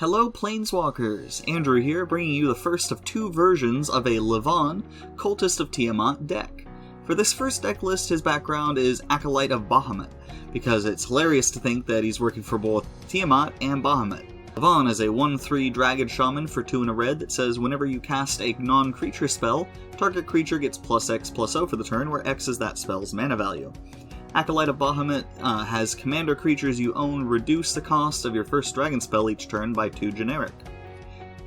Hello Planeswalkers! Andrew here, bringing you the first of two versions of a Livaan, Cultist of Tiamat deck. For this first deck list, his background is Acolyte of Bahamut, because it's hilarious to think that he's working for both Tiamat and Bahamut. Livaan is a 1/3 Dragon Shaman for 2 and a red that says whenever you cast a non-creature spell, target creature gets +X/+0 for the turn, where X is that spell's mana value. Acolyte of Bahamut has commander creatures you own reduce the cost of your first dragon spell each turn by 2 generic.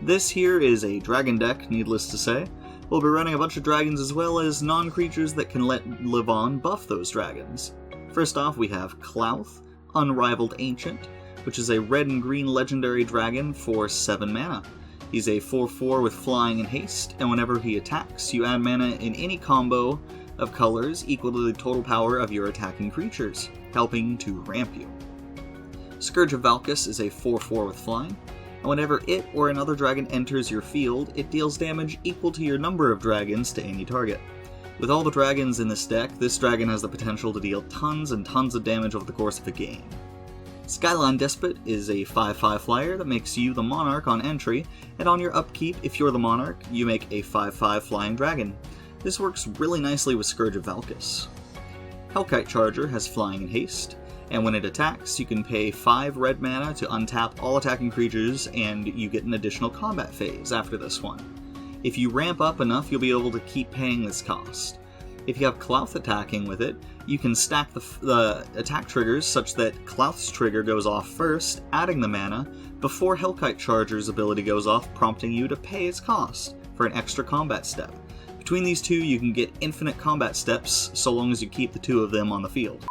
This here is a dragon deck, needless to say. We'll be running a bunch of dragons as well as non-creatures that can let Livaan buff those dragons. First off, we have Klauth, Unrivaled Ancient, which is a red and green legendary dragon for 7 mana. He's a 4/4 with flying and haste, and whenever he attacks, you add mana in any combo of colors equal to the total power of your attacking creatures, helping to ramp you. Scourge of Valkus is a 4/4 with flying, and whenever it or another dragon enters your field, it deals damage equal to your number of dragons to any target. With all the dragons in this deck, this dragon has the potential to deal tons and tons of damage over the course of a game. Skyline Despot is a 5/5 flyer that makes you the monarch on entry, and on your upkeep, if you're the monarch, you make a 5/5 flying dragon. This works really nicely with Scourge of Valkus. Hellkite Charger has flying and haste, and when it attacks, you can pay 5 red mana to untap all attacking creatures, and you get an additional combat phase after this one. If you ramp up enough, you'll be able to keep paying this cost. If you have Klauth attacking with it, you can stack the attack triggers such that Klauth's trigger goes off first, adding the mana, before Hellkite Charger's ability goes off, prompting you to pay its cost for an extra combat step. Between these two, you can get infinite combat steps, so long as you keep the 2 of them on the field.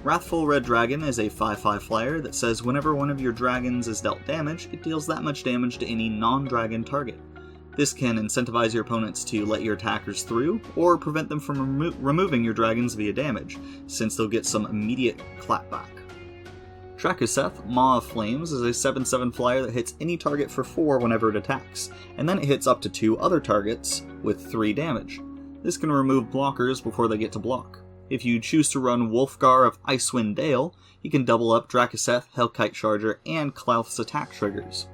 Wrathful Red Dragon is a 5/5 flyer that says whenever one of your dragons is dealt damage, it deals that much damage to any non-dragon target. This can incentivize your opponents to let your attackers through, or prevent them from removing your dragons via damage, since they'll get some immediate clapback. Trakuseth, Maw of Flames, is a 7/7 flyer that hits any target for 4 whenever it attacks, and then it hits up to 2 other targets with 3 damage. This can remove blockers before they get to block. If you choose to run Wolfgar of Icewind Dale, you can double up Trakuseth, Hellkite Charger, and Klauth's attack triggers.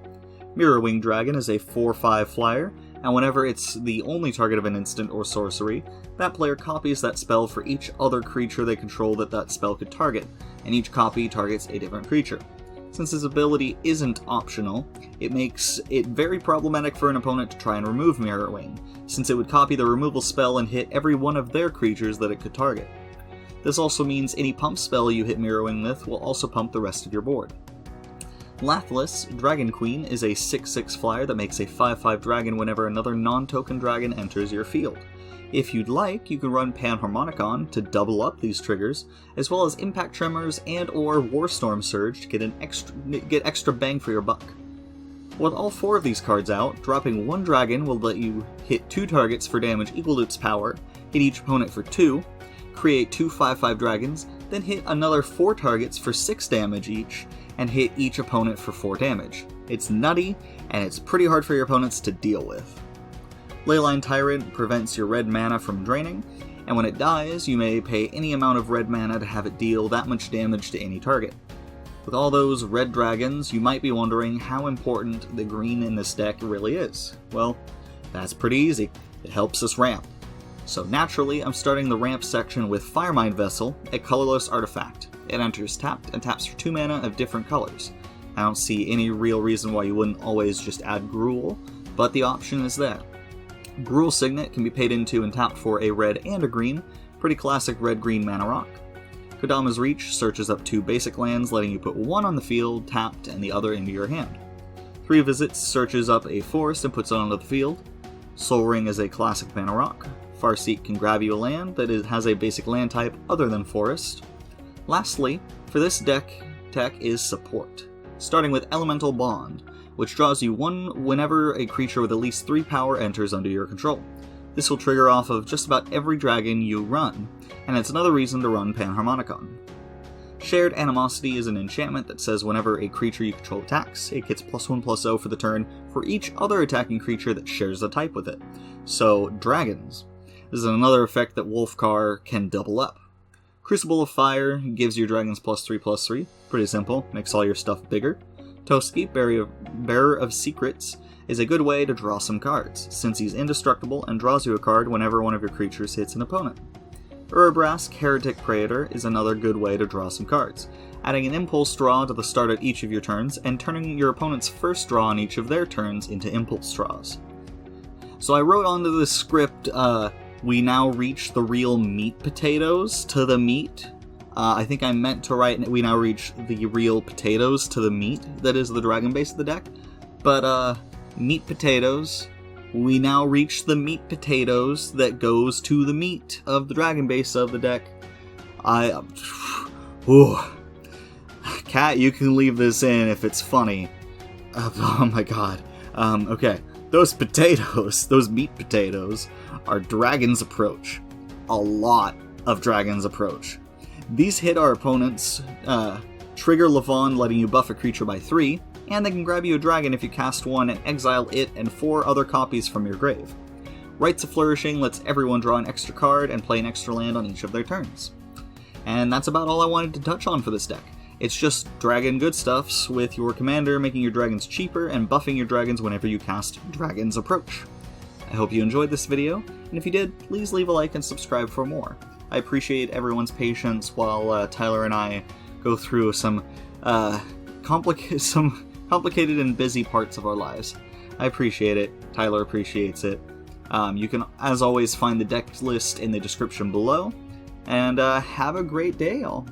Mirrorwing Dragon is a 4/5 flyer, and whenever it's the only target of an instant or sorcery, that player copies that spell for each other creature they control that spell could target, and each copy targets a different creature. Since his ability isn't optional, it makes it very problematic for an opponent to try and remove Mirrorwing, since it would copy the removal spell and hit every one of their creatures that it could target. This also means any pump spell you hit Mirrorwing with will also pump the rest of your board. Lathless, Dragon Queen, is a 6/6 flyer that makes a 5/5 dragon whenever another non-token dragon enters your field. If you'd like, you can run Panharmonicon to double up these triggers, as well as Impact Tremors and or Warstorm Surge to get extra bang for your buck. With all 4 of these cards out, dropping 1 dragon will let you hit 2 targets for damage equal to its power, hit each opponent for 2, create 2 5/5 dragons, then hit another 4 targets for 6 damage each, and hit each opponent for 4 damage. It's nutty, and it's pretty hard for your opponents to deal with. Leyline Tyrant prevents your red mana from draining, and when it dies, you may pay any amount of red mana to have it deal that much damage to any target. With all those red dragons, you might be wondering how important the green in this deck really is. Well, that's pretty easy. It helps us ramp. So naturally, I'm starting the ramp section with Firemind Vessel, a colorless artifact. It enters tapped and taps for 2 mana of different colors. I don't see any real reason why you wouldn't always just add Gruul, but the option is there. Gruul Signet can be paid into and tapped for a red and a green, pretty classic red-green mana rock. Kodama's Reach searches up 2 basic lands, letting you put 1 on the field, tapped, and the other into your hand. 3 Visits searches up a forest and puts it onto the field. Sol Ring is a classic mana rock. Farseek can grab you a land that has a basic land type other than forest. Lastly, for this deck, tech is support, starting with Elemental Bond, which draws you 1 whenever a creature with at least 3 power enters under your control. This will trigger off of just about every dragon you run, and it's another reason to run Panharmonicon. Shared Animosity is an enchantment that says whenever a creature you control attacks, it gets +1/+0 for the turn for each other attacking creature that shares a type with it. So, dragons. This is another effect that Wolfcar can double up. Crucible of Fire gives your dragons +3/+3. Pretty simple, makes all your stuff bigger. Toski, Bearer of Secrets, is a good way to draw some cards, since he's indestructible and draws you a card whenever one of your creatures hits an opponent. Urabrask, Heretic Praetor, is another good way to draw some cards, adding an impulse draw to the start of each of your turns and turning your opponent's first draw on each of their turns into impulse draws. So I wrote onto the script, we now reach the real meat potatoes to the meat. I think I meant to write, we now reach the real potatoes to the meat that is the dragon base of the deck. But, meat potatoes, we now reach the meat potatoes that goes to the meat of the dragon base of the deck. Cat, you can leave this in if it's funny. Oh my god. Okay. Those potatoes, those meat potatoes, are Dragon's Approach. A lot of Dragon's Approach. These hit our opponents, trigger Livaan, letting you buff a creature by 3, and they can grab you a dragon if you cast one and exile it and 4 other copies from your grave. Rites of Flourishing lets everyone draw an extra card and play an extra land on each of their turns. And that's about all I wanted to touch on for this deck. It's just dragon good stuffs with your commander making your dragons cheaper and buffing your dragons whenever you cast Dragon's Approach. I hope you enjoyed this video, and if you did, please leave a like and subscribe for more. I appreciate everyone's patience while Tyler and I go through some complicated and busy parts of our lives. I appreciate it. Tyler appreciates it. You can, as always, find the deck list in the description below. And have a great day, y'all.